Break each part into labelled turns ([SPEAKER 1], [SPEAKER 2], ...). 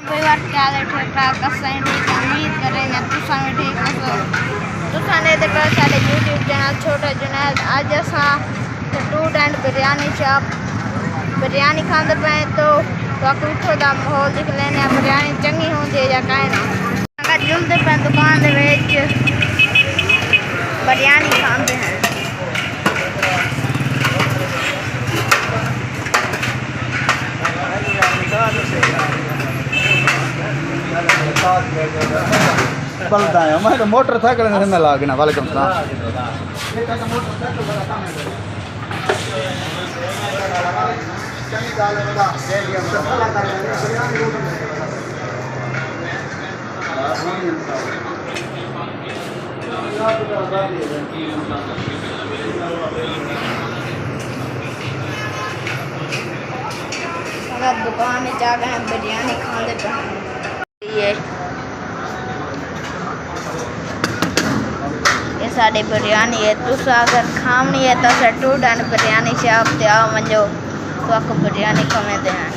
[SPEAKER 1] परिवार क्या ठीक ठाक असें ठीक उम्मीद करेंगे तुसा भी ठीक हो। तुसा ने देखा सारे यूट्यूब चैनल छोटा जुनैद अज असां टूट एंड बिरयानी शॉप बिरयानी खाते पे तो उठो का माहौल दिख लेने बिरयानी चंगी होंगी या कहना अगर जुलते पे दुकान बिरयानी खाते हैं।
[SPEAKER 2] बलता है मैं तो मोटरसाइकिल में लागना वालेकुम सलाम
[SPEAKER 1] अगर दुकान में जा गए बिरयानी खाते पे ये साड़ी बिरयानी है तुस अगर खावनी है तो टूट एंड बिरयानी शॉप ते आओ वञो तो आपको बिरयानी खवेंदे हैं।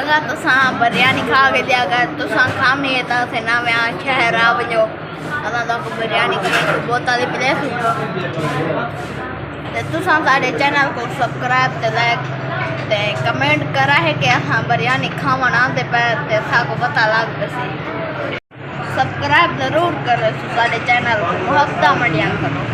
[SPEAKER 1] अगर तुसा बिरयानी खा के अगर तुसा खानी है तो नवे शहर आ वजो अदा बिरयानी बोतल प्लेस तुसा साढ़े चैनल को सब्सक्राइब ते लाइक ते कमेंट करा है कि अस बिरयानी खावन आते पे को पता लग सी सब्सक्राइब जरूर करो साढ़े चैनल को मुहब्बत मंडिया करो।